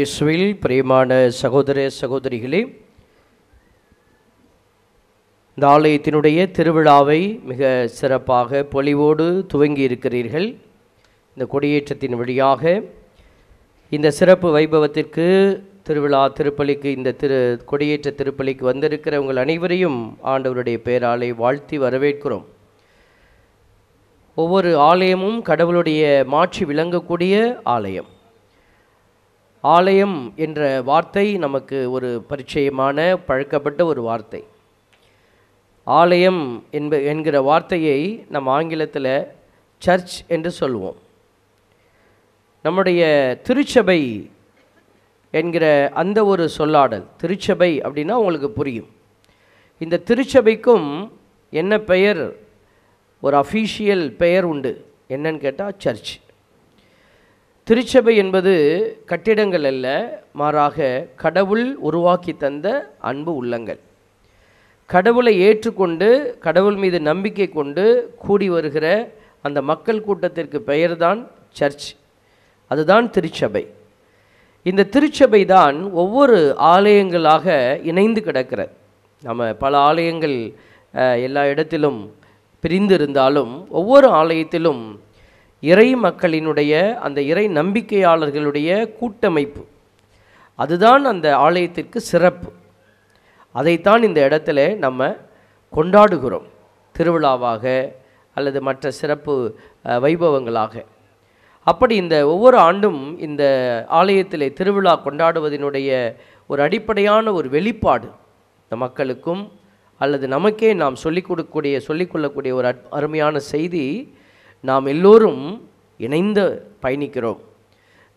இயேசுவில் பிரியமான சகோதர சகோதரிகளே, இந்த ஆலயத்தினுடைய திருவிழாவை மிக சிறப்பாக பொலிவோடு துவங்கி இருக்கிறீர்கள். இந்த கொடியேற்றத்தின் வழியாக இந்த சிறப்பு வைபவத்திற்கு திருவிழா திருப்பலிக்கு இந்த கொடியேற்ற திருப்பலிக்கு வந்திருக்கிற உங்கள் அனைவரையும் ஆண்டவருடைய பெயராலே வாழ்த்தி வரவேற்கிறோம். ஒவ்வொரு ஆலயமும் கடவுளுடைய மாட்சி விளங்கக்கூடிய ஆலயம். ஆலயம் என்ற வார்த்தை நமக்கு ஒரு பரிச்சயமான பழக்கப்பட்ட ஒரு வார்த்தை. ஆலயம் என்கிற வார்த்தையை நம்ம ஆங்கிலத்தில் சர்ச் என்று சொல்லுவோம். நம்முடைய திருச்சபை என்கிற அந்த ஒரு சொல்லாடல், திருச்சபை அப்படின்னா உங்களுக்கு புரியும். இந்த திருச்சபைக்கும் என்ன பெயர், ஒரு அஃபீஷியல் பெயர் உண்டு. என்னன்னு கேட்டால் சர்ச். திருச்சபை என்பது கட்டிடங்கள் அல்ல, மாறாக கடவுள் உருவாக்கி தந்த அன்பு உள்ளங்கள். கடவுளை ஏற்றுக்கொண்டு கடவுள் மீது நம்பிக்கை கொண்டு கூடி வருகிற அந்த மக்கள் கூட்டத்திற்கு பெயர்தான் சர்ச். அதுதான் திருச்சபை. இந்த திருச்சபை தான் ஒவ்வொரு ஆலயங்களாக இணைந்து கிடக்கிறது. நம்ம பல ஆலயங்கள் எல்லா இடத்திலும் பிரிந்து இருந்தாலும் ஒவ்வொரு ஆலயத்திலும் இறை மக்களினுடைய அந்த இறை நம்பிக்கையாளர்களுடைய கூட்டமைப்பு, அதுதான் அந்த ஆலயத்திற்கு சிறப்பு. அதைத்தான் இந்த இடத்துல நம்ம கொண்டாடுகிறோம், திருவிழாவாக அல்லது மற்ற சிறப்பு வைபவங்களாக. அப்படி இந்த ஒவ்வொரு ஆண்டும் இந்த ஆலயத்திலே திருவிழா கொண்டாடுவதனுடைய ஒரு அடிப்படையான ஒரு வெளிப்பாடு, இந்த மக்களுக்கும் அல்லது நமக்கே நாம் சொல்லிக்கொள்ளக்கூடிய ஒரு அருமையான செய்தி, நாம் எல்லோரும் இணைந்து பயணிக்கிறோம்.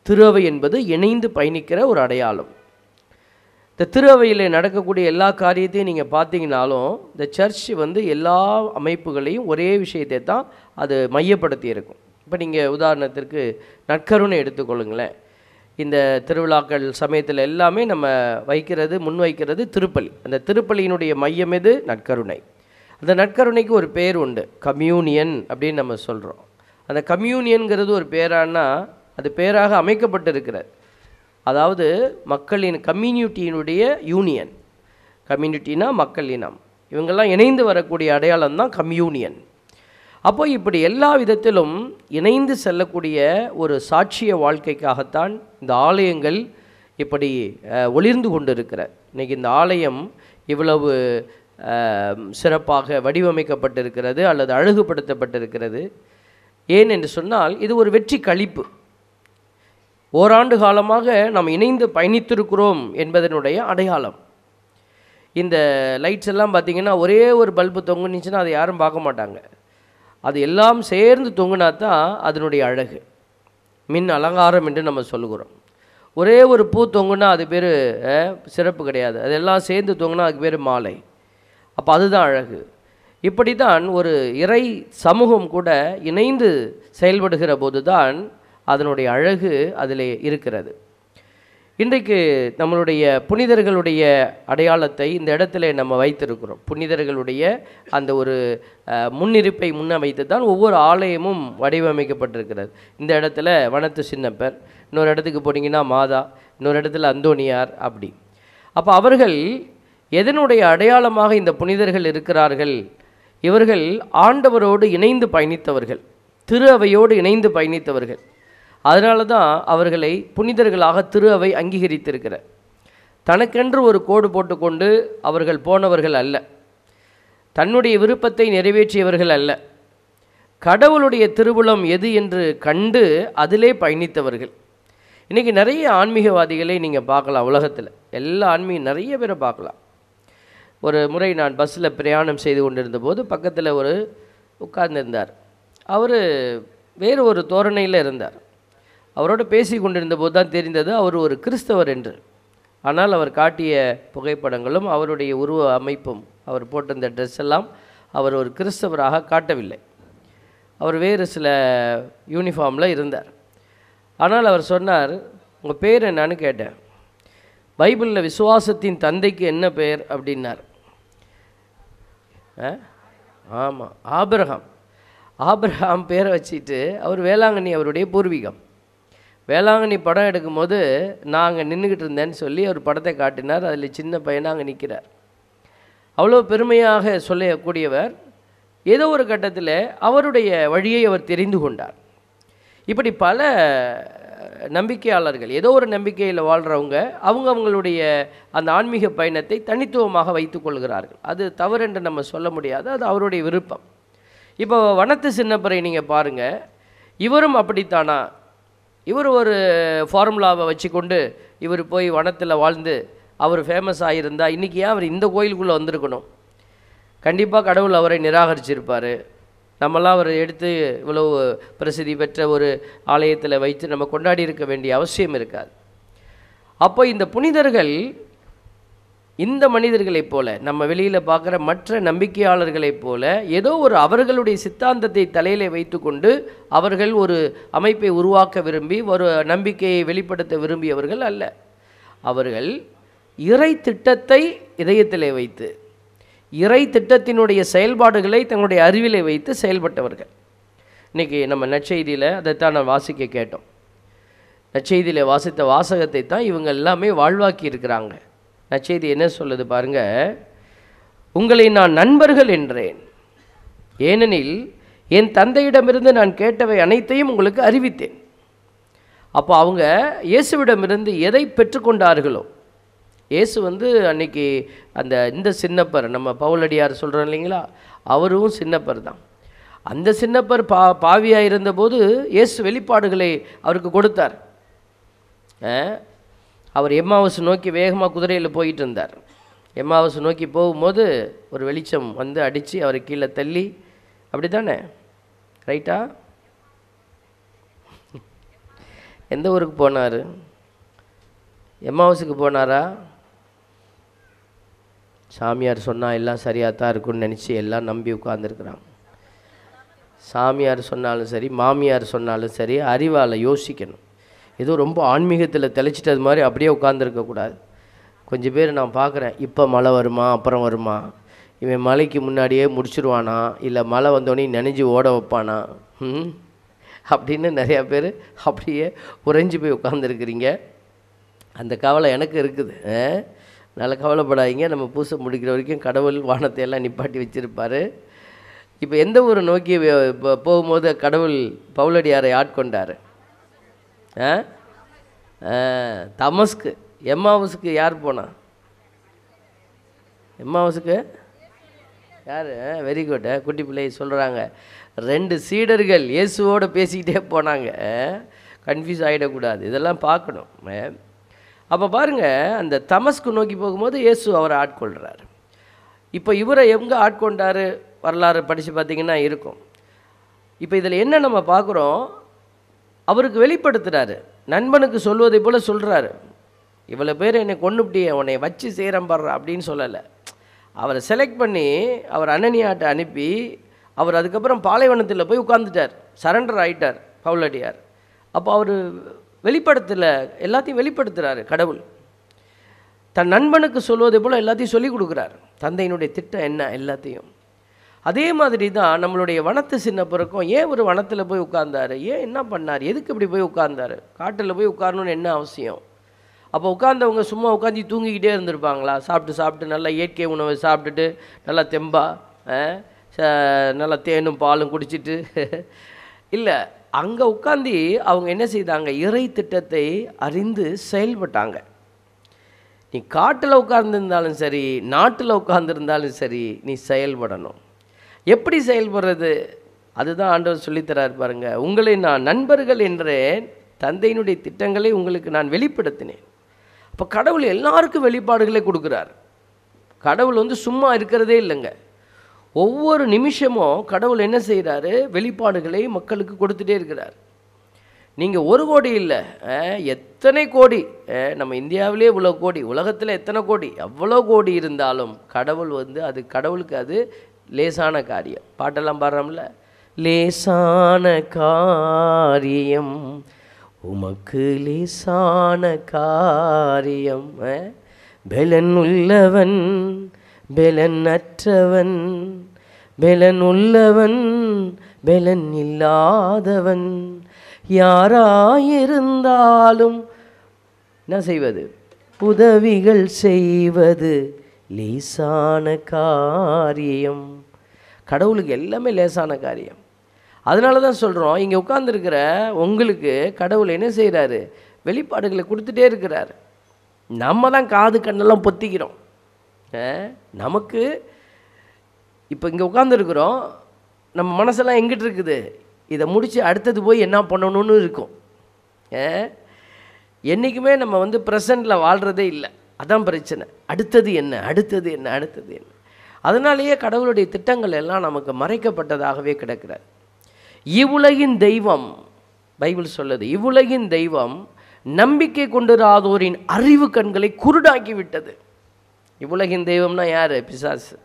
திரு அவை என்பது இணைந்து பயணிக்கிற ஒரு அடையாளம். இந்த திரு அவையில் நடக்கக்கூடிய எல்லா காரியத்தையும் நீங்கள் பார்த்தீங்கன்னாலும் இந்த சர்ச் எல்லா அமைப்புகளையும் ஒரே விஷயத்தை தான் அது மையப்படுத்தி இருக்கும். இப்போ நீங்கள் உதாரணத்திற்கு நற்கருணை எடுத்துக்கொள்ளுங்களேன். இந்த திருவிழாக்கள் சமயத்தில் எல்லாமே நம்ம முன்வைக்கிறது திருப்பலி. அந்த திருப்பலியினுடைய மையம் எது? நற்கருணை. அந்த நற்கருணைக்கு ஒரு பேர் உண்டு, கம்யூனியன் அப்படின்னு நம்ம சொல்கிறோம். அந்த கம்யூனியன்கிறது ஒரு பேரானா அது பேராக அமைக்கப்பட்டிருக்கிறது. அதாவது மக்களின் கம்யூனிட்டியினுடைய யூனியன். கம்யூனிட்டினா மக்கள் இனம், இவங்கெல்லாம் இணைந்து வரக்கூடிய அடையாளம் தான் கம்யூனியன். அப்போ இப்படி எல்லா விதத்திலும் இணைந்து செல்லக்கூடிய ஒரு சாட்சிய வாழ்க்கைக்காகத்தான் இந்த ஆலயங்கள் இப்படி ஒளிர்ந்து கொண்டு இருக்கிற. இன்றைக்கி இந்த ஆலயம் இவ்வளவு சிறப்பாக வடிவமைக்கப்பட்டிருக்கிறது அல்லது அழகுபடுத்தப்பட்டிருக்கிறது. ஏன் என்று சொன்னால் இது ஒரு வெற்றி களிப்பு. ஓராண்டு காலமாக நாம் இணைந்து பயணித்திருக்கிறோம் என்பதனுடைய அடையாளம். இந்த லைட்ஸ் எல்லாம் பார்த்திங்கன்னா ஒரே ஒரு பல்பு தொங்குனுச்சுன்னா அதை யாரும் பார்க்க மாட்டாங்க. அது எல்லாம் சேர்ந்து தொங்குனா தான் அதனுடைய அழகு, மின் அலங்காரம் என்று நம்ம சொல்லுகிறோம். ஒரே ஒரு பூ தொங்குனா அது பேர் சிறப்பு கிடையாது, அதெல்லாம் சேர்ந்து தொங்குனா அதுக்கு பேர் மாலை. அப்போ அதுதான் அழகு. இப்படி தான் ஒரு இறை சமூகம் கூட இணைந்து செயல்படுகிற போது தான் அதனுடைய அழகு அதில் இருக்கிறது. இன்றைக்கு நம்மளுடைய புனிதர்களுடைய அடையாளத்தை இந்த இடத்துல நம்ம வைத்திருக்கிறோம். புனிதர்களுடைய அந்த ஒரு முன்னிருப்பை வைத்து தான் ஒவ்வொரு ஆலயமும் வடிவமைக்கப்பட்டிருக்கிறது. இந்த இடத்துல வனத்து சின்னப்பர், இன்னொரு இடத்துக்கு போனீங்கன்னா மாதா, இன்னொரு இடத்துல அந்தோனியார். அப்படி அப்போ அவர்கள் எதனுடைய அடையாளமாக இந்த புனிதர்கள் இருக்கிறார்கள்? இவர்கள் ஆண்டவரோடு இணைந்து பயணித்தவர்கள், திரு அவையோடு இணைந்து பயணித்தவர்கள். அதனால தான் அவர்களை புனிதர்களாக திரு அவை அங்கீகரித்திருக்கிற. தனக்கென்று ஒரு கோடு போட்டுக்கொண்டு அவர்கள் போனவர்கள் அல்ல, தன்னுடைய விருப்பத்தை நிறைவேற்றியவர்கள் அல்ல, கடவுளுடைய திருவுளம் எது என்று கண்டு அதிலே பயணித்தவர்கள். இன்றைக்கி நிறைய ஆன்மீகவாதிகளை நீங்கள் பார்க்கலாம் உலகத்தில், எல்லா நிறைய பேரை பார்க்கலாம். ஒரு முறை நான் பஸ்ஸில் பிரயாணம் செய்து கொண்டிருந்த போது பக்கத்தில் ஒரு உட்கார்ந்திருந்தார். அவர் வேறு ஒரு தோரணையில் இருந்தார். அவரோடு பேசி கொண்டிருந்த போது தான் தெரிந்தது அவர் ஒரு கிறிஸ்தவர் என்று. ஆனால் அவர் காட்டிய புகைப்படங்களும் அவருடைய உருவ அமைப்பும் அவர் போட்டிருந்த ட்ரெஸ் எல்லாம் அவர் ஒரு கிறிஸ்தவராக காட்டவில்லை. அவர் வேறு சில யூனிஃபார்மில் இருந்தார். ஆனால் அவர் சொன்னார், உங்கள் பேர் என்னான்னு கேட்டேன். பைபிளில் விசுவாசத்தின் தந்தைக்கு என்ன பெயர் அப்படின்னார். ஆமாம், ஆபிரகாம். ஆபிரகாம் பேரை வச்சுட்டு அவர் வேளாங்கண்ணி அவருடைய பூர்வீகம். வேளாங்கண்ணி படம் எடுக்கும்போது நான் அங்கே நின்றுக்கிட்டு இருந்தேன்னு சொல்லி ஒரு படத்தை காட்டினார். அதில் சின்ன பையனாக அங்கே நிற்கிறார். அவ்வளோ பெருமையாக சொல்லக்கூடியவர். ஏதோ ஒரு கட்டத்தில் அவருடைய வழியை அவர் தெரிந்து கொண்டார். இப்படி பல நம்பிக்கையாளர்கள், ஏதோ ஒரு நம்பிக்கையில் வாழ்கிறவங்க, அவங்களுடைய அந்த ஆன்மீக பயணத்தை தனித்துவமாக வைத்து கொள்கிறார்கள். அது தவறென்று நம்ம சொல்ல முடியாது, அது அவருடைய விருப்பம். இப்போ வனத்து சின்னப்பரை நீங்கள் பாருங்கள், இவரும் அப்படித்தானா? இவர் ஒரு ஃபார்முலாவை வச்சு கொண்டு இவர் போய் வனத்தில் வாழ்ந்து அவர் ஃபேமஸ் ஆகியிருந்தால் இன்றைக்கி ஏன் அவர் இந்த கோயிலுக்குள்ளே வந்திருக்கணும்? கண்டிப்பாக கடவுள் அவரை நிராகரிச்சிருப்பார். நம்மளாம் அவரை எடுத்து இவ்வளவு பிரசித்தி பெற்ற ஒரு ஆலயத்தில் வைத்து நம்ம கொண்டாடி இருக்க வேண்டிய அவசியம் இருக்காது. அப்போ இந்த புனிதர்கள் இந்த மனிதர்களைப் போல, நம்ம வெளியில் பார்க்குற மற்ற நம்பிக்கையாளர்களைப் போல ஏதோ ஒரு அவர்களுடைய சித்தாந்தத்தை தலையில் வைத்து கொண்டு அவர்கள் ஒரு அமைப்பை உருவாக்க விரும்பி ஒரு நம்பிக்கையை வெளிப்படுத்த விரும்பியவர்கள் அல்ல. அவர்கள் இறை திட்டத்தை இதயத்திலே வைத்து, இறை திட்டத்தினுடைய செயல்பாடுகளை தங்களுடைய அறிவிலை வைத்து செயல்பட்டவர்கள். இன்றைக்கி நம்ம நற்செய்தியில் அதைத்தான் நான் வாசிக்க கேட்டோம். நற்செய்தியில் வாசித்த வாசகத்தை தான் இவங்க எல்லாமே வாழ்வாக்கி இருக்கிறாங்க. நற்செய்தி என்ன சொல்லுது பாருங்க, உங்களை நான் நண்பர்கள் என்றேன், ஏனெனில் என் தந்தையிடமிருந்து நான் கேட்டவை அனைத்தையும் உங்களுக்கு அறிவித்தேன். அப்போ அவங்க இயேசுவிடமிருந்து எதை பெற்றுக்கொண்டார்களோ, இயேசு அன்னைக்கு இந்த சின்னப்பர், நம்ம பவுலடியார் சொல்கிறோம் இல்லைங்களா, அவரும் சின்னப்பர் தான். அந்த சின்னப்பர் பாவியாக இருந்தபோது இயேசு வெளிப்பாடுகளை அவருக்கு கொடுத்தார். அவர் எம்மாவுஸ் நோக்கி வேகமாக குதிரையில் போயிட்டு இருந்தார். எம்மாவுஸ் நோக்கி போகும்போது ஒரு வெளிச்சம் அடித்து அவரை கீழே தள்ளி, அப்படி தானே? ரைட்டா? எந்த ஊருக்கு போனார்? எம்மாவுஸுக்கு போனாரா? சாமியார் சொன்னால் எல்லாம் சரியாக தான் இருக்குன்னு நினச்சி எல்லாம் நம்பி உட்கார்ந்துருக்குறாங்க. சாமியார் சொன்னாலும் சரி, மாமியார் சொன்னாலும் சரி, அறிவால் யோசிக்கணும். ஏதோ ரொம்ப ஆன்மீகத்தில் தெளிச்சிட்டது மாதிரி அப்படியே உட்காந்துருக்கக்கூடாது. கொஞ்சம் பேர் நான் பார்க்குறேன், இப்போ மழை வருமா அப்புறம் வருமா, இவன் மழைக்கு முன்னாடியே முடிச்சிருவானா, இல்லை மழை வந்தோடனே நனைஞ்சு ஓட வைப்பானா அப்படின்னு நிறையா பேர் அப்படியே உறைஞ்சி போய் உட்காந்துருக்குறீங்க. அந்த கவலை எனக்கு இருக்குது. நல்ல கவலைப்படாதீங்க, நம்ம பூசை முடிக்கிற வரைக்கும் கடவுள் வானத்தை எல்லாம் நிப்பாட்டி வச்சுருப்பார். இப்போ எந்த ஊரை நோக்கி போகும்போது கடவுள் பவுலடியாரை ஆட்கொண்டார்? தமஸ்கு. எம்மாவுஸுக்கு யார் போனா? எம்மாவுஸுக்கு யார்? Very good. குட்டி பிள்ளை சொல்கிறாங்க, 2 சீடர்கள் இயேசுவோடு பேசிக்கிட்டே போனாங்க. கன்ஃபியூஸ் ஆகிடக்கூடாது, இதெல்லாம் பார்க்கணும். அப்போ பாருங்கள், அந்த தமஸ்கு நோக்கி போகும்போது இயேசு அவரை ஆட்கொள்கிறார். இப்போ இவரை எங்கே ஆட்கொண்டார் வரலாறு படித்து பார்த்திங்கன்னா இருக்கும். இப்போ இதில் என்ன நம்ம பார்க்குறோம், அவருக்கு வெளிப்படுத்துகிறாரு, நண்பனுக்கு சொல்வதை போல் சொல்கிறாரு. இவ்வளோ பேர் என்னை கொண்டுபிட்டியே, உன்னை வச்சு செய்கிறேன் பாடுற அப்படின்னு சொல்லலை. அவரை செலக்ட் பண்ணி அவர் அனனியாட்ட அனுப்பி அவர் அதுக்கப்புறம் பாலைவனத்தில் போய் உட்கார்ந்துட்டார், சரண்டர் ஆகிட்டார் பவுலடியார். அப்போ அவர் வெளிப்படுத்தலை, எல்லாத்தையும் வெளிப்படுத்துகிறாரு. கடவுள் தன் நண்பனுக்கு சொல்வதை போல் எல்லாத்தையும் சொல்லிக் கொடுக்குறார், தந்தையினுடைய திட்டம் என்ன எல்லாத்தையும். அதே மாதிரி தான் நம்மளுடைய வனத்து சின்னப்பருக்கும். ஏன் ஒரு வனத்தில் போய் உட்கார்ந்தார்? ஏன் என்ன பண்ணார்? எதுக்கு இப்படி போய் உட்கார்ந்தார்? காட்டில் போய் உட்காரணுன்னு என்ன அவசியம்? அப்போ உட்கார்ந்தவங்க சும்மா உட்காந்து தூங்கிக்கிட்டே இருந்திருப்பாங்களா? சாப்பிட்டு நல்லா இயற்கை உணவை சாப்பிட்டுட்டு நல்லா தெம்பா நல்லா தேனும் பாலும் குடிச்சிட்டு இல்லை, அங்கே உட்காந்து அவங்க என்ன செய்தாங்க? இறை திட்டத்தை அறிந்து செயல்பட்டாங்க. நீ காட்டில் உட்கார்ந்துருந்தாலும் சரி, நாட்டில் உட்கார்ந்துருந்தாலும் சரி, நீ செயல்படணும். எப்படி செயல்படுறது? அதுதான் ஆண்டவர் சொல்லித்தரார் பாருங்க. உங்களை நான் நண்பர்கள் என்றேன், தந்தையினுடைய திட்டங்களை உங்களுக்கு நான் வெளிப்படுத்தினேன். அப்போ கடவுள் எல்லாருக்கும் வெளிப்பாடுகளை கொடுக்குறார். கடவுள் சும்மா இருக்கிறதே இல்லைங்க. ஒவ்வொரு நிமிஷமும் கடவுள் என்ன செய்கிறாரு? வெளிப்பாடுகளை மக்களுக்கு கொடுத்துட்டே இருக்கிறார். நீங்கள் 1 கோடி இல்லை, எத்தனை கோடி, நம்ம இந்தியாவிலே இவ்வளோ கோடி, உலகத்தில் எத்தனை கோடி, எவ்வளோ கோடி இருந்தாலும் கடவுள் அது கடவுளுக்கு அது லேசான காரியம். பாட்டெல்லாம் பாடுறோம்ல, லேசான காரியம் உமக்கு லேசான காரியம், பெலன் உள்ளவன் பெலன் அற்றவன், பெலன் உள்ளவன் பெலன் இல்லாதவன், யாராயிருந்தாலும் என்ன செய்வது? உதவிகள் செய்வது லேசான காரியம். கடவுளுக்கு எல்லாமே லேசான காரியம். அதனால தான் சொல்கிறோம், இங்கே உட்கார்ந்துருக்கிற உங்களுக்கு கடவுள் என்ன செய்கிறாரு? வெளிப்பாடுகளை கொடுத்துட்டே இருக்கிறார். நம்ம தான் காது கண்ணெல்லாம் பொத்திக்கிறோம். நமக்கு இப்போ இங்கே உட்காந்துருக்குறோம், நம்ம மனசெல்லாம் எங்கிட்டு இருக்குது? இதை முடித்து அடுத்தது போய் என்ன பண்ணணும்னு இருக்கும். என்றைக்குமே நம்ம வந்து ப்ரெசண்டில் வாழ்கிறதே இல்லை. அதான் பிரச்சனை. அடுத்தது என்ன, அடுத்தது என்ன, அடுத்தது என்ன. அதனாலேயே கடவுளுடைய திட்டங்கள் எல்லாம் நமக்கு மறைக்கப்பட்டதாகவே கிடக்கிறது. இவ்வுலகின் தெய்வம், பைபிள் சொல்லுது, இவ்வுலகின் தெய்வம் நம்பிக்கை கொண்டிராதோரின் அறிவு கண்களை குருடாக்கி விட்டது. இவ்வுலகின் தெய்வம்னா யார்? பிசாசு.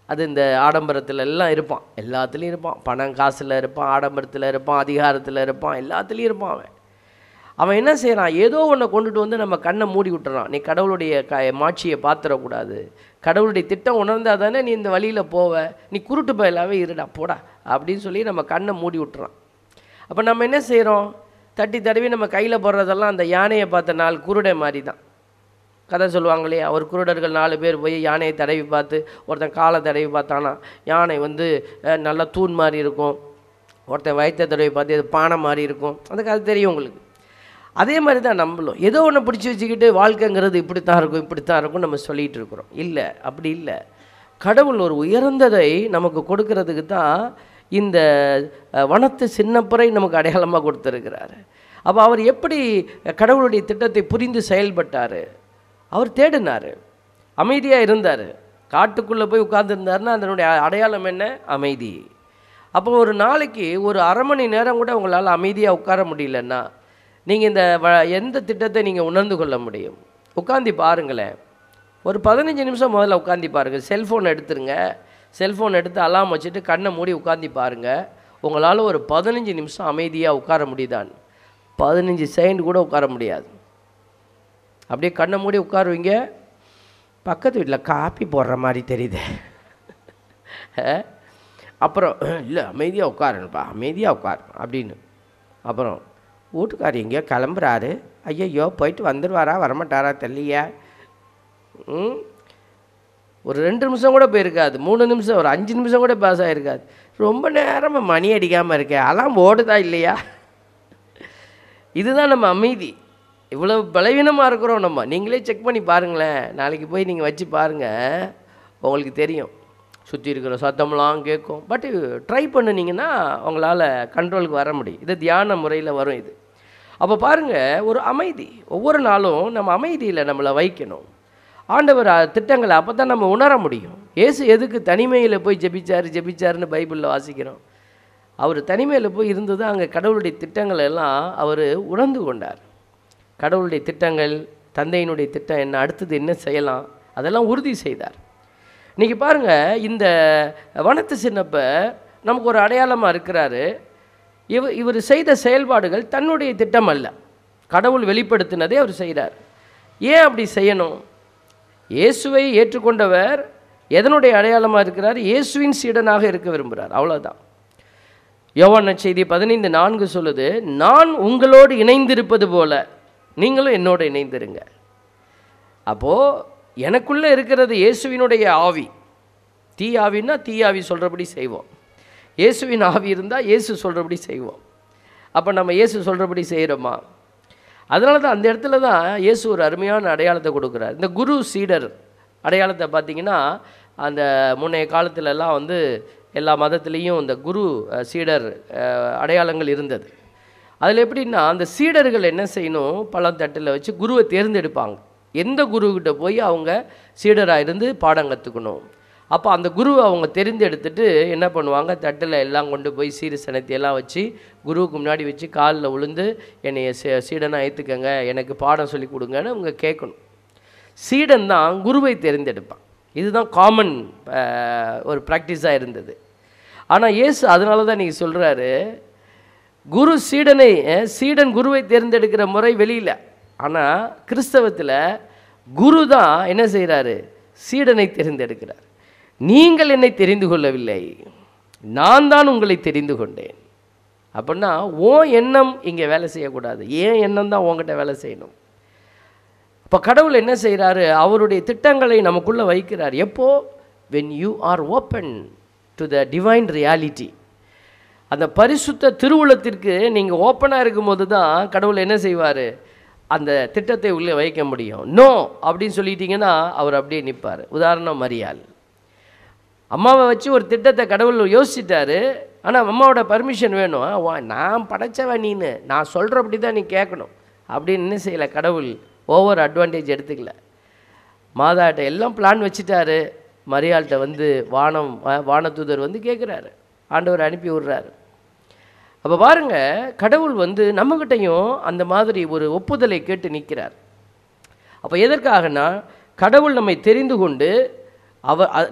அது இந்த ஆடம்பரத்தில் எல்லாம் இருப்பான், எல்லாத்துலேயும் இருப்பான். பணம் காசில் இருப்பான், ஆடம்பரத்தில் இருப்பான், அதிகாரத்தில் இருப்பான், எல்லாத்துலேயும் இருப்பான். அவன் என்ன செய்கிறான்? ஏதோ ஒன்றை கொண்டுட்டு வந்து நம்ம கண்ணை மூடி விட்டுறான். நீ கடவுளுடைய மாட்சியை பார்த்துடக்கூடாது, கடவுளுடைய திட்டம் உணர்ந்தால் தானே நீ இந்த வழியில் போவ, நீ குருட்டு பயலாவே இருடா போடா அப்படின்னு சொல்லி நம்ம கண்ணை மூடி விட்டுறான். அப்போ நம்ம என்ன செய்கிறோம்? தட்டி தடவி நம்ம கையில் போடுறதெல்லாம் அந்த யானையை பார்த்த 4 குருடை மாதிரி தான். கதை சொல்லுவாங்க இல்லையா? ஒரு குருடர்கள் 4 பேர் போய் யானையை தடவி பார்த்து, ஒருத்தன் காலை தடவி பார்த்தானா யானை வந்து நல்லா தூண் மாதிரி இருக்கும், ஒருத்தன் வயிற்றை தடவி பார்த்து அது பானை மாதிரி இருக்கும். அந்த கதை தெரியும் உங்களுக்கு. அதே மாதிரி தான் நம்மளும் ஏதோ ஒன்று பிடிச்சி வச்சுக்கிட்டு வாழ்க்கைங்கிறது இப்படித்தான் இருக்கும், இப்படித்தான் இருக்கும் நம்ம சொல்லிகிட்டு இருக்கிறோம். இல்லை, அப்படி இல்லை. கடவுள் ஒரு உயர்ந்ததை நமக்கு கொடுக்கறதுக்கு தான் இந்த வனத்து சின்னப்பறை நமக்கு அடையாளமாக கொடுத்துருக்கிறாரு. அப்போ அவர் எப்படி கடவுளுடைய திட்டத்தை புரிந்து செயல்பட்டார்? அவர் தேடினார், அமைதியாக இருந்தார். காட்டுக்குள்ளே போய் உட்கார்ந்துருந்தாருன்னா அதனுடைய அடையாளம் என்ன? அமைதி. அப்போ ஒரு நாளைக்கு ஒரு அரை மணி நேரம் கூட உங்களால் அமைதியாக உட்கார முடியலன்னா நீங்கள் இந்த எந்த திட்டத்தை நீங்கள் உணர்ந்து கொள்ள முடியும்? உட்காந்து பாருங்களேன். ஒரு 15 நிமிஷம் முதல்ல உட்காந்து பாருங்கள். செல்ஃபோன் எடுத்துருங்க, செல்ஃபோன் எடுத்து அலாம் வச்சுட்டு கண்ணை மூடி உட்காந்து பாருங்கள். உங்களால் ஒரு 15 நிமிஷம் அமைதியாக உட்கார முடியுதான்? 15 செகண்ட் கூட உட்கார முடியாது. அப்படியே கண்ணை மூடி உட்காருவீங்க, பக்கத்து வீட்டில் காப்பி போடுற மாதிரி தெரியுது. அப்புறம் இல்லை அமைதியாக உட்காருப்பா, அமைதியாக உட்காரு அப்படின்னு. அப்புறம் வீட்டுக்கார் எங்கேயோ கிளம்புறாரு, ஐயையோ போயிட்டு வந்துடுவாரா வரமாட்டாரா தெரியலையா. ஒரு 2 நிமிஷம் கூட போயிருக்காது, 3 நிமிஷம், ஒரு 5 நிமிஷம் கூட பாஸ் ஆகிருக்காது. ரொம்ப நேரமாக மணி அடிக்காமல் இருக்கேன், அலாம் ஓடுதா இல்லையா? இதுதான் நம்ம அமைதி. இவ்வளோ பலவீனமாக இருக்கிறோம் நம்ம. நீங்களே செக் பண்ணி பாருங்களேன், நாளைக்கு போய் நீங்கள் வச்சு பாருங்கள், உங்களுக்கு தெரியும். சுற்றி இருக்கிற சத்தம்லாம் கேட்கும். பட் ட்ரை பண்ணினீங்கன்னா உங்களால் கண்ட்ரோலுக்கு வர முடியும். இது தியான முறையில் வரும் இது. அப்போ பாருங்கள், ஒரு அமைதி. ஒவ்வொரு நாளும் நம்ம அமைதியில் நம்மளை வைக்கணும். ஆண்டவர் திட்டங்களை அப்போ தான் நம்ம உணர முடியும். இயேசு எதுக்கு தனிமையில் போய் ஜெபிச்சாருன்னு பைபிளில் வாசிக்கிறோம். அவர் தனிமையில் போய் இருந்தது அங்கே கடவுளுடைய திட்டங்கள் எல்லாம் அவர் உணர்ந்து கொண்டார். கடவுளுடைய திட்டங்கள், தந்தையினுடைய திட்டம் என்ன, அடுத்தது என்ன செய்யலாம், அதெல்லாம் உறுதி செய்தார். இன்றைக்கி பாருங்கள், இந்த வனத்து சின்னப்ப நமக்கு ஒரு அடையாளமாக இருக்கிறாரு. இவர் செய்த செயல்பாடுகள் தன்னுடைய திட்டம் அல்ல, கடவுள் வெளிப்படுத்தினதே அவர் செய்கிறார். ஏன் அப்படி செய்யணும்? இயேசுவை ஏற்றுக்கொண்டவர் எதனுடைய அடையாளமாக இருக்கிறார்? இயேசுவின் சீடனாக இருக்க விரும்புகிறார், அவ்வளோதான். யோவான் நற்செய்தி 15:4 சொல்லுது, நான் உங்களோடு இணைந்திருப்பது போல நீங்களும் என்னோடு இணைந்திருங்க. அப்போது எனக்குள்ளே இருக்கிறது இயேசுவினுடைய ஆவி. தீ ஆவின்னா தீ ஆவி சொல்கிறபடி செய்வோம். இயேசுவின் ஆவி இருந்தால் இயேசு சொல்கிறபடி செய்வோம். அப்போ நம்ம இயேசு சொல்கிறபடி செய்கிறோமா? அதனால தான் அந்த இடத்துல தான் இயேசு ஒரு அருமையான அடையாளத்தை கொடுக்குறார். இந்த குரு சீடர் அடையாளத்தை பார்த்திங்கன்னா, அந்த முன்னைய காலத்துலலாம் வந்து எல்லா மதத்துலேயும் இந்த குரு சீடர் அடையாளங்கள் இருந்தது. அதில் எப்படின்னா, அந்த சீடர்கள் என்ன செய்யணும், பழத்தட்டில் வச்சு குருவை தேர்ந்தெடுப்பாங்க. எந்த குருக்கிட்ட போய் அவங்க சீடராக இருந்து பாடம் கற்றுக்கணும். அப்போ அந்த குருவை அவங்க தெரிந்தெடுத்துட்டு என்ன பண்ணுவாங்க, தட்டில் எல்லாம் கொண்டு போய் சீரு சனத்தையெல்லாம் வச்சு குருவுக்கு முன்னாடி வச்சு காலில் விழுந்து என்னைய சீடனாக ஏற்றுக்கங்க, எனக்கு பாடம் சொல்லி கொடுங்கன்னு அவங்க கேட்கணும். சீடன் தான் குருவை தெரிந்தெடுப்பான். இதுதான் காமன் ஒரு ப்ராக்டிஸாக இருந்தது. ஆனால் இயேசு அதனால தான் நீங்கள் சொல்கிறாரு, குரு சீடனை, சீடன் குருவை தேர்ந்தெடுக்கிற முறை வெளியில். ஆனால் கிறிஸ்தவத்தில் குரு தான் என்ன செய்கிறாரு, சீடனை தேர்ந்தெடுக்கிறார். நீங்கள் என்னை தெரிந்து கொள்ளவில்லை, நான் தான் உங்களை தெரிந்து கொண்டேன். அப்படின்னா உன் எண்ணம் இங்கே வேலை செய்யக்கூடாது, ஏன் எண்ணம் தான் உங்ககிட்ட வேலை செய்யணும். இப்போ கடவுள் என்ன செய்கிறாரு, அவருடைய திட்டங்களை நமக்குள்ளே வைக்கிறார். எப்போ? when you are open to the divine reality. அந்த பரிசுத்த திருவுளத்திற்கு நீங்கள் ஓப்பனாக இருக்கும்போது தான் கடவுள் என்ன செய்வார், அந்த திட்டத்தை உள்ளே வைக்க முடியும். நோ அப்படின்னு சொல்லிட்டீங்கன்னா அவர் அப்படியே நிற்பார். உதாரணம் மரியாள். அம்மாவை வச்சு ஒரு திட்டத்தை கடவுள் யோசிச்சிட்டாரு. ஆனால் அம்மாவோட பர்மிஷன் வேணும். நான் படைச்சவன் நீன்னு, நான் சொல்கிறபடி தான் நீ கேட்கணும் அப்படின்னு என்ன செய்யலை கடவுள், ஓவர் அட்வான்டேஜ் எடுத்துக்கல. மாதாட்ட எல்லாம் பிளான் வச்சுட்டாரு. மரியாள்கிட்ட வந்து வானதூதர் வந்து கேட்குறாரு, ஆண்டவர் அனுப்பி விடுறாரு. அப்போ பாருங்கள், கடவுள் வந்து நம்மகிட்டையும் அந்த மாதிரி ஒரு ஒப்புதலை கேட்டு நிற்கிறார். அப்போ எதற்காகனா, கடவுள் நம்மை தெரிந்து கொண்டு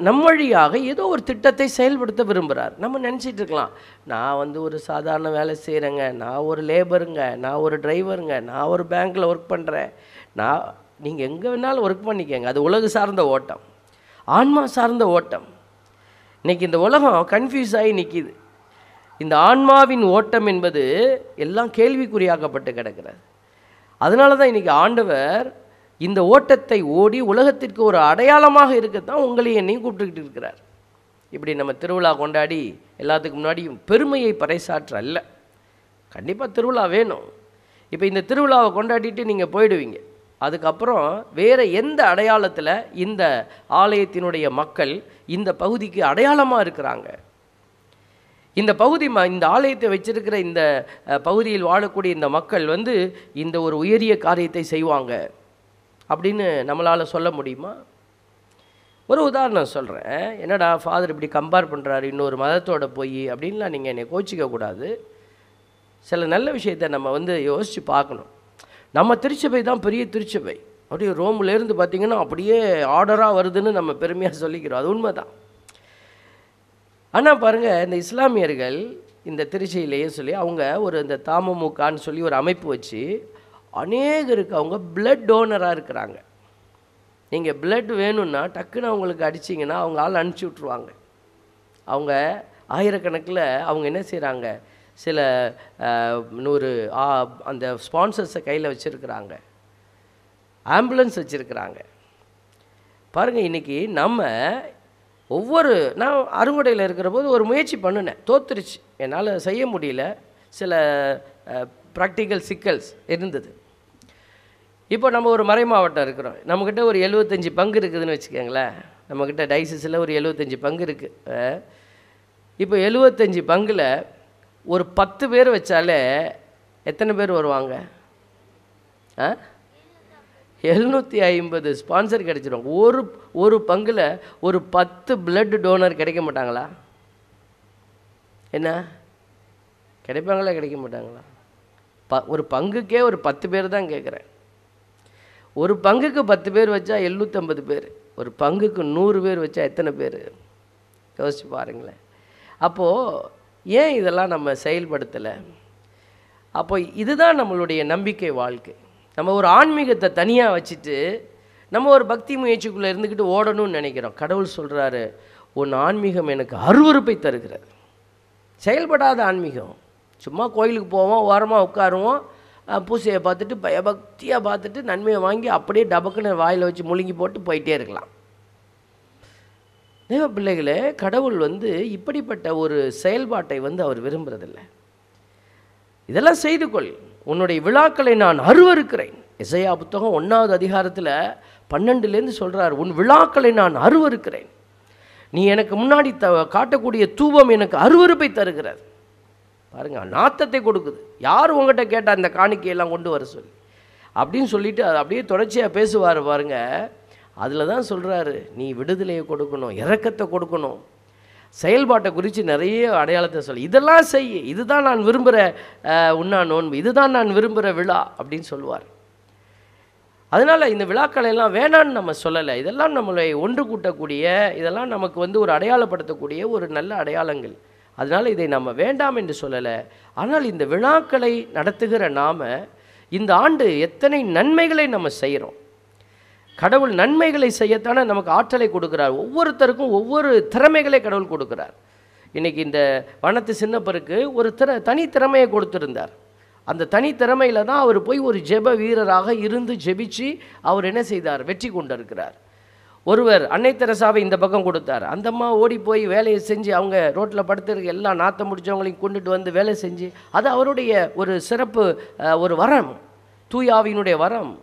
நம் வழியாக ஏதோ ஒரு திட்டத்தை செயல்படுத்த விரும்புகிறார். நம்ம நினச்சிட்டு இருக்கலாம், நான் வந்து ஒரு சாதாரண வேலை செய்கிறேங்க, நான் ஒரு லேபருங்க, நான் ஒரு டிரைவருங்க, நான் ஒரு பேங்க்கில் ஒர்க் பண்ணுறேன். நீங்கள் எங்கே வேணாலும் ஒர்க் பண்ணிக்கங்க. அது உலக சார்ந்த ஓட்டம், ஆன்மா சார்ந்த ஓட்டம். இன்றைக்கி இந்த உலகம் கன்ஃபியூஸ் ஆகி நிற்கிது. இந்த ஆன்மாவின் ஓட்டம் என்பது எல்லாம் கேள்விக்குறியாக்கப்பட்டு கிடக்கிறது. அதனால தான் இன்றைக்கி ஆண்டவர் இந்த ஓட்டத்தை ஓடி உலகத்திற்கு ஒரு அடையாளமாக இருக்கத்தான் உங்களையும் என்னையும் கூப்பிட்டுக்கிட்டு இருக்கிறார். இப்படி நம்ம திருவிழா கொண்டாடி எல்லாத்துக்கு முன்னாடியும் பெருமையை பறைசாற்ற அல்ல. கண்டிப்பாக திருவிழா வேணும். இப்போ இந்த திருவிழாவை கொண்டாடிட்டு நீங்கள் போயிடுவீங்க. அதுக்கப்புறம் வேறு எந்த அடையாளத்தில் இந்த ஆலயத்தினுடைய மக்கள் இந்த பகுதிக்கு அடையாளமாக இருக்கிறாங்க? இந்த பகுதி இந்த ஆலயத்தை வச்சிருக்கிற இந்த பகுதியில் வாழக்கூடிய இந்த மக்கள் வந்து இந்த ஒரு உயரிய காரியத்தை செய்வாங்க அப்படின்னு நம்மளால் சொல்ல முடியுமா? ஒரு உதாரணம் சொல்கிறேன். என்னடா ஃபாதர் இப்படி கம்பேர் பண்ணுறாரு இன்னொரு மதத்தோடு போய் அப்படின்லாம் நீங்கள் என்னை கோச்சிக்கக்கூடாது. சில நல்ல விஷயத்தை நம்ம வந்து யோசித்து பார்க்கணும். நம்ம திருச்சபை தான் பெரிய திருச்சபை, அப்படியே ரோம்லேருந்து பார்த்திங்கன்னா அப்படியே ஆர்டராக வருதுன்னு நம்ம பெருமையாக சொல்லிக்கிறோம். அது உண்மை தான். ஆனால் பாருங்கள், இந்த இஸ்லாமியர்கள் இந்த திருச்சியிலேயே சொல்லி அவங்க ஒரு இந்த தமுமுகன்னு சொல்லி ஒரு அமைப்பு வச்சு அநேகருக்கு அவங்க பிளட் டோனராக இருக்கிறாங்க. நீங்கள் பிளட் வேணும்னா டக்குன்னு அவங்களுக்கு அடிச்சிங்கன்னா அவங்க ஆள் அனுப்பிச்சி விட்ருவாங்க. அவங்க ஆயிரக்கணக்கில் அவங்க என்ன செய்கிறாங்க, சில 100 அந்த ஸ்பான்சர்ஸை கையில் வச்சுருக்கிறாங்க, ஆம்புலன்ஸ் வச்சுருக்கிறாங்க. பாருங்கள், இன்றைக்கி நம்ம நான் அறுவடையில் இருக்கிற போது ஒரு முயற்சி பண்ணினேன், தோத்துருச்சு, என்னால் செய்ய முடியல, சில ப்ராக்டிக்கல் சிக்கல்ஸ் இருந்தது. இப்போ நம்ம ஒரு மறை மாவட்டம் இருக்கிறோம், நம்மக்கிட்ட ஒரு 75 பங்கு இருக்குதுன்னு வச்சுக்கோங்களேன். நம்மக்கிட்ட டைசிஸில் ஒரு 75 பங்கு இருக்குது. இப்போ 75 பங்கில் ஒரு 10 பேர் வச்சாலே எத்தனை பேர் வருவாங்க? 750 ஸ்பான்சர் கிடைச்சிடும். ஒரு பங்கில் ஒரு 10 பிளட் டோனர் கிடைக்க மாட்டாங்களா? என்ன கிடைப்பாங்களா, கிடைக்க மாட்டாங்களா? ஒரு பங்குக்கே ஒரு 10 பேர் தான் கேட்குறேன். ஒரு பங்குக்கு 10 பேர் வச்சா 750 பேர், ஒரு பங்குக்கு 100 பேர் வச்சா எத்தனை பேர்? யோசிச்சு பாருங்களேன். அப்போது ஏன் இதெல்லாம் நம்ம செயல்படுத்தலை? அப்போ இதுதான் நம்மளுடைய நம்பிக்கை வாழ்க்கை. நம்ம ஒரு ஆன்மீகத்தை தனியாக வச்சுட்டு நம்ம ஒரு பக்தி முயற்சிக்குள்ளே இருந்துக்கிட்டு ஓடணும்னு நினைக்கிறோம். கடவுள் சொல்கிறாரு, உன் ஆன்மீகம் எனக்கு அருவருப்பை தருகிறது. செயல்படாத ஆன்மீகம். சும்மா கோயிலுக்கு போவோம், ஓரமாக உட்காருவோம், பூசையை பார்த்துட்டு பயபக்தியாக பார்த்துட்டு நன்மையை வாங்கி அப்படியே டபக்குன்னு வாயில் வச்சு முழுங்கி போட்டு போயிட்டே இருக்கலாம். தேவ பிள்ளைகளே, கடவுள் வந்து இப்படிப்பட்ட ஒரு செயல்பாட்டை வந்து அவர் விரும்புகிறதில்லை. இதெல்லாம் செய்து கொள், உன்னுடைய விழாக்களை நான் அருவருக்கிறேன். எசையா புத்தகம் 1வது அதிகாரத்தில் 12லேருந்து சொல்கிறார், உன் விழாக்களை நான் அருவருக்கிறேன். நீ எனக்கு முன்னாடி காட்டக்கூடிய தூபம் எனக்கு அருவருப்பை தருகிறது. பாருங்கள், நாத்தத்தை கொடுக்குது. யார் உங்கள்கிட்ட கேட்டால் இந்த காணிக்கையெல்லாம் கொண்டு வர சொல்லி அப்படின்னு சொல்லிட்டு அது அப்படியே தொடர்ச்சியாக பேசுவார். பாருங்கள், அதில் தான் சொல்கிறாரு, நீ விடுதலையை கொடுக்கணும், இரக்கத்தை கொடுக்கணும், செயல்பாட்டை குறித்து நிறைய அடையாளத்தை சொல்லி இதெல்லாம் செய், இதுதான் நான் விரும்புகிற உண்ணா நோன்பு, இதுதான் நான் விரும்புகிற விழா அப்படின்னு சொல்லுவார். அதனால் இந்த விழாக்களை எல்லாம் வேணான்னு நம்ம சொல்லலை. இதெல்லாம் நம்மளை ஒன்று கூட்டக்கூடிய, இதெல்லாம் நமக்கு வந்து ஒரு அடையாளப்படுத்தக்கூடிய ஒரு நல்ல அடையாளங்கள். அதனால் இதை நம்ம வேண்டாம் என்று சொல்லலை. ஆனால் இந்த விழாக்களை நடத்துகிற நாம் இந்த ஆண்டு எத்தனை நன்மைகளை நம்ம செய்கிறோம். கடவுள் நன்மைகளை செய்யத்தானே நமக்கு ஆற்றலை கொடுக்குறார். ஒவ்வொருத்தருக்கும் ஒவ்வொரு திறமைகளை கடவுள் கொடுக்குறார். இன்றைக்கி இந்த வனத்து சின்னப்பருக்கு ஒரு தனித்திறமையை கொடுத்துருந்தார். அந்த தனித்திறமையில் தான் அவர் போய் ஒரு ஜெப வீரராக இருந்து ஜெபிச்சு அவர் என்ன செய்தார், வெற்றி கொண்டிருக்கிறார். ஒருவர் அன்னை தெரசாவை இந்த பக்கம் கொடுத்தார். அந்த அம்மா ஓடி போய் வேலையை செஞ்சு அவங்க ரோட்டில் படுத்துருக்கு எல்லா நாற்றம் முடித்தவங்களையும் கொண்டுட்டு வந்து வேலை செஞ்சு, அது அவருடைய ஒரு சிறப்பு, ஒரு வரம், தூயாவினுடைய வரம்.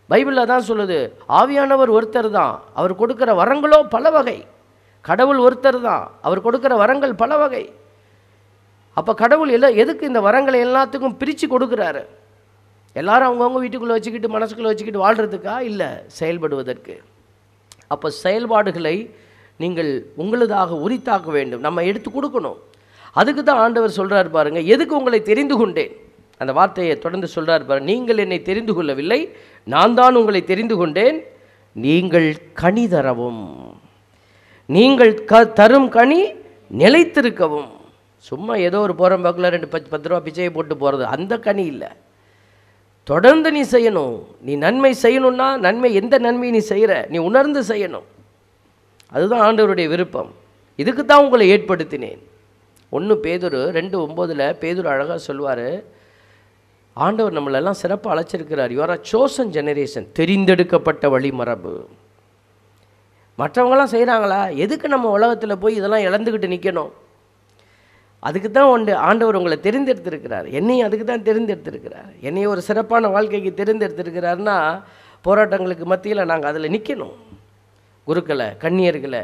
பைபிளில் தான் சொல்லுது, ஆவியானவர் ஒருத்தர் தான், அவர் கொடுக்குற வரங்களோ பல வகை. கடவுள் ஒருத்தர் தான், அவர் கொடுக்குற வரங்கள் பல வகை. அப்போ கடவுள் எதுக்கு இந்த வரங்களை எல்லாத்துக்கும் பிரித்து கொடுக்குறாரு? எல்லாரும் அவங்கவுங்க வீட்டுக்குள்ளே வச்சுக்கிட்டு மனசுக்குள்ளே வச்சுக்கிட்டு வாழ்கிறதுக்கா? இல்லை, செயல்படுவதற்கு. அப்போ செயல்பாடுகளை நீங்கள் உங்களதாக உரித்தாக்க வேண்டும், நம்ம எடுத்து கொடுக்கணும். அதுக்கு தான் ஆண்டவர் சொல்கிறார் பாருங்க, எதுக்கு உங்களை தெரிந்து கொண்டேன், அந்த வார்த்தையை தொடர்ந்து சொல்கிறார் பாருங்க. நீங்கள் என்னை தெரிந்து கொள்ளவில்லை, நான் தான் உங்களை தெரிந்து கொண்டேன். நீங்கள் கனி தரவும், நீங்கள் தரும் கனி நிலைத்திருக்கவும். சும்மா ஏதோ ஒரு போகிற பக்கில் 2-10 ரூபா பிச்சையை போட்டு போகிறது, அந்த கனி இல்லை. தொடர்ந்து நீ செய்யணும். நீ நன்மை செய்யணும்னா நன்மை, எந்த நன்மையை நீ செய்கிற நீ உணர்ந்து செய்யணும். அதுதான் ஆண்டவருடைய விருப்பம். இதுக்கு தான் உங்களை ஏற்படுத்தினேன். 1 பேதுரு 2:9 பேதுரு அழகாக சொல்வார், ஆண்டவர் நம்மளெல்லாம் சிறப்பாக அழைச்சிருக்கிறார். You are a chosen generation, தெரிந்தெடுக்கப்பட்ட வழிமரபு. மற்றவங்களாம் செய்கிறாங்களா? எதுக்கு நம்ம உலகத்தில் போய் இதெல்லாம் இழந்துக்கிட்டு நிற்கணும்? அதுக்கு தான் ஆண்டவர் உங்களை தெரிந்தெடுத்திருக்கிறார். என்னையும் அதுக்கு தான் தெரிந்தெடுத்திருக்கிறார். என்னையும் ஒரு சிறப்பான வாழ்க்கைக்கு தெரிந்தெடுத்திருக்கிறாருன்னா, போராட்டங்களுக்கு மத்தியில் நாங்கள் அதில் நிற்கணும். குருக்களை, கன்னியர்களை,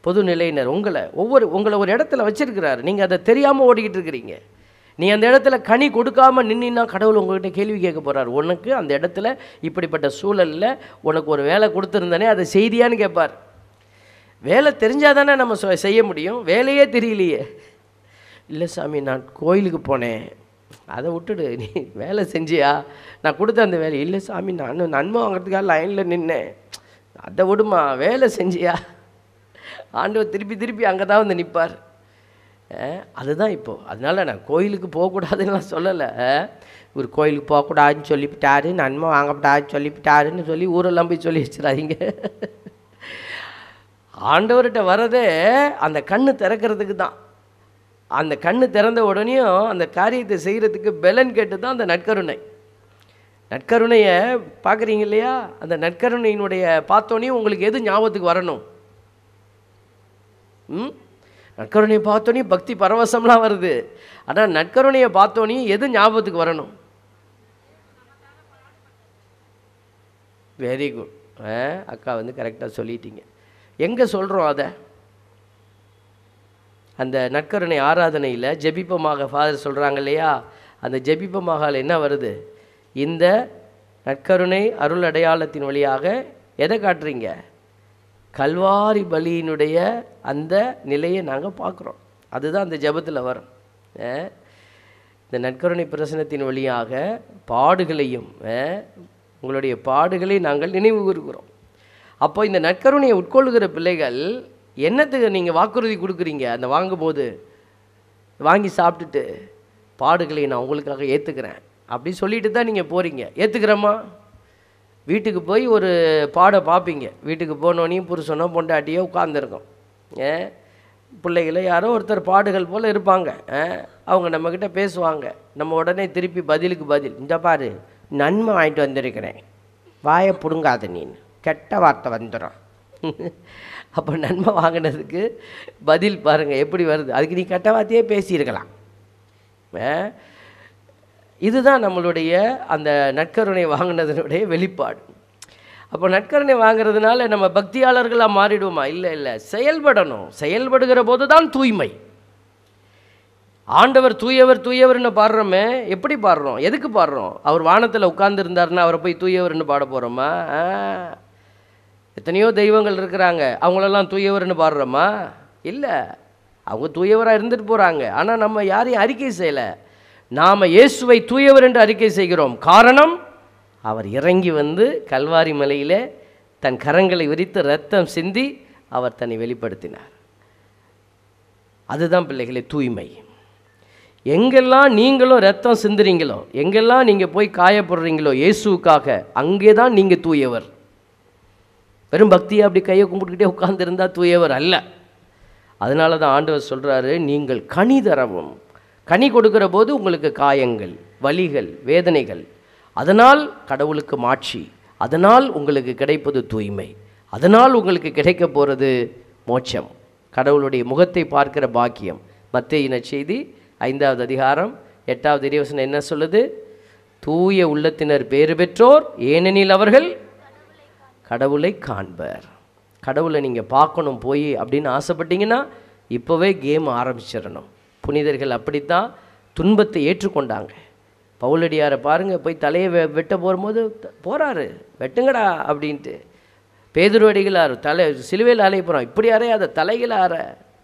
பொது நிலையினர், உங்களை ஒரு இடத்துல வச்சிருக்கிறார். நீங்கள் அதை தெரியாமல் ஓடிக்கிட்டு இருக்கிறீங்க. நீ அந்த இடத்துல கனி கொடுக்காமல் நின்னா கடவுள் உங்கள்கிட்ட கேள்வி கேட்க போகிறார். உனக்கு அந்த இடத்துல இப்படிப்பட்ட சூழலில் உனக்கு ஒரு வேலை கொடுத்துருந்தானே, அதை செய்தியான்னு கேட்பார். வேலை தெரிஞ்சால் தானே நம்ம செய்ய முடியும். வேலையே தெரியலையே. இல்லை சாமி, நான் கோயிலுக்கு போனேன், அதை விட்டுடு, நீ வேலை செஞ்சியா? நான் கொடுத்த அந்த வேலை. இல்லை சாமி, நான் நன்மை வாங்கிறதுக்காக லைனில் நின்னேன், அதை விடுமா, வேலை செஞ்சியா? ஆண்டவர் திருப்பி அங்கே தான் வந்து நிற்பார். அதுதான் இப்போது. அதனால் நான் கோயிலுக்கு போகக்கூடாதுன்னு சொல்லலை. ஒரு கோயிலுக்கு போகக்கூடாதுன்னு சொல்லிவிட்டாரு, நன்மை வாங்கப்படாதுன்னு சொல்லிவிட்டாருன்னு சொல்லி ஊரெல்லாம் போய் சொல்லி வச்சிடாதீங்க. ஆண்டவர்கிட்ட வரதே அந்த கண்ணு திறக்கிறதுக்கு தான். அந்த கண்ணு திறந்த உடனேயும் அந்த காரியத்தை செய்கிறதுக்கு பலன் கேட்டு தான் அந்த நற்கருணையை பார்க்குறீங்க இல்லையா? அந்த நற்கருணையினுடைய பார்த்தோன்னே உங்களுக்கு எது ஞாபகத்துக்கு வரணும்? நற்கருணையை பார்த்தோன்னே பக்தி பரவசம்லாம் வருது. ஆனால் நற்கருணையை பார்த்தோன்னே எது ஞாபகத்துக்கு வரணும்? வெரி குட், அக்கா வந்து கரெக்டாக சொல்லிட்டீங்க. எங்கே சொல்கிறோம் அதை? அந்த நற்கருணை ஆராதனையில் ஜெபிப்பமாக ஃபாதர் சொல்கிறாங்க இல்லையா? அந்த ஜெபிப்பமாக என்ன வருது? இந்த நற்கருணை அருள் அடையாளத்தின் வழியாக எதை காட்டுறீங்க? கல்வாரி பலியினுடைய அந்த நிலையை நாங்கள் பார்க்குறோம். அதுதான் அந்த ஜெபத்தில் வரும். இந்த நற்கருணை பிரசனத்தின் வழியாக பாடுகளையும், உங்களுடைய பாடுகளை நாங்கள் நினைவு கூறுகிறோம். அப்போ இந்த நற்கருணையை உட்கொள்ளுகிற பிள்ளைகள் என்னத்துக்கு நீங்கள் வாக்குறுதி கொடுக்குறீங்க? அந்த வாங்கும்போது வாங்கி சாப்பிட்டுட்டு பாடுகளை நான் உங்களுக்காக ஏற்றுக்கிறேன் அப்படி சொல்லிட்டு தான் நீங்கள் போகிறீங்க. ஏற்றுக்கிறோமா? வீட்டுக்கு போய் ஒரு பாடை பார்ப்பீங்க. வீட்டுக்கு போனோனையும் புருஷனோ பொண்டாட்டியோ உட்கார்ந்துருக்கோம். பிள்ளைகளை யாரோ ஒருத்தர் பாடுகள் போல் இருப்பாங்க. அவங்க நம்மக்கிட்ட பேசுவாங்க. நம்ம உடனே திருப்பி பதிலுக்கு பதில், இந்த பாரு நன்மை வாங்கிட்டு வந்திருக்கிறேன், வாயை பிடுங்காத, நீ கெட்ட வார்த்தை வந்துடும். அப்போ நன்மை வாங்கினதுக்கு பதில் பாருங்கள் எப்படி வருது. அதுக்கு நீ கெட்ட வார்த்தையே பேசியிருக்கலாம். இதுதான் நம்மளுடைய அந்த நற்கருணை வாங்கினதனுடைய வெளிப்பாடு. அப்போ நற்கருணை வாங்கிறதுனால நம்ம பக்தியாளர்களாக மாறிடுவோமா? இல்லை, செயல்படணும். செயல்படுகிற போது தான் தூய்மை. ஆண்டவர் தூயவர் தூயவர்னு பாடுறோமே, எப்படி பாடுறோம்? எதுக்கு பாடுறோம்? அவர் வானத்தில் உட்கார்ந்துருந்தாருன்னா அவரை போய் தூயவர்னு பாட போகிறோமா? எத்தனையோ தெய்வங்கள் இருக்கிறாங்க, அவங்களெல்லாம் தூயவர்னு பாடுறோமா? இல்லை, அவங்க தூயவராக இருந்துட்டு போகிறாங்க. ஆனால் நம்ம யாரையும் அறிக்கை செய்யலை. நாம் இயேசுவை தூயவர் என்று அறிக்கை செய்கிறோம். காரணம், அவர் இறங்கி வந்து கல்வாரி மலையில் தன் கரங்களை விரித்து இரத்தம் சிந்தி அவர் தன்னை வெளிப்படுத்தினார். அதுதான் பிள்ளைகளே தூய்மை. எங்கெல்லாம் நீங்களும் இரத்தம் சிந்துறீங்களோ, எங்கெல்லாம் நீங்கள் போய் காயப்படுறீங்களோ இயேசுவுக்காக, அங்கே தான் நீங்கள் தூயவர். வெறும் பக்தியை அப்படி கையை கும்பிட்டுக்கிட்டே உட்கார்ந்துருந்தால் தூயவர் அல்ல. அதனால தான் ஆண்டவர் சொல்கிறாரு, நீங்கள் கனி தரவும். கனி கொடுக்கிற போது உங்களுக்கு காயங்கள், வலிகள், வேதனைகள், அதனால் கடவுளுக்கு மாட்சி, அதனால் உங்களுக்கு கிடைப்பது தூய்மை, அதனால் உங்களுக்கு கிடைக்க போகிறது மோட்சம், கடவுளுடைய முகத்தை பார்க்கிற பாக்கியம். மத்தேயு நற்செய்தி 5வது அதிகாரம் 8வது இறைவசனம் என்ன சொல்லுது? தூய உள்ளத்தினர் பேறு பெற்றோர், ஏனெனில் அவர்கள் கடவுளை காண்பர். கடவுளை நீங்கள் பார்க்கணும் போய் அப்படின்னு ஆசைப்பட்டீங்கன்னா இப்போவே கேம் ஆரம்பிச்சிடணும். புனிதர்கள் அப்படித்தான் துன்பத்தை ஏற்றுக்கொண்டாங்க. பவுலடியாரை பாருங்கள், போய் தலையை வெட்ட போகும்போது போகிறாரு, வெட்டுங்கடா அப்படின்ட்டு. பேதுருவடிகளார் தலை சிலுவையில் அலைய போகிறான், இப்படி அறையாத தலைகளை அற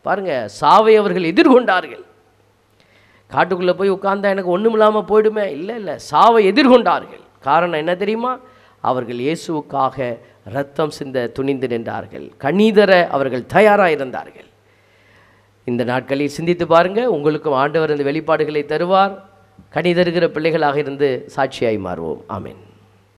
பாருங்கள். சாவை அவர்கள் எதிர்கொண்டார்கள். காட்டுக்குள்ளே போய் உட்கார்ந்தா எனக்கு ஒன்றும் இல்லாமல் போயிடுமே, இல்லை, சாவை எதிர்கொண்டார்கள். காரணம் என்ன தெரியுமா? அவர்கள் இயேசுவுக்காக இரத்தம் சிந்த துணிந்து நின்றார்கள். கண்ணீதர அவர்கள் தயாராக இருந்தார்கள். இந்த நாட்களில் சிந்தித்து பாருங்கள், உங்களுக்கும் ஆண்டவர் இந்த வெளிப்பாடுகளை தருவார். கனி தருகிற பிள்ளைகளாக இருந்து சாட்சியாய் மாறுவோம். ஆமென்.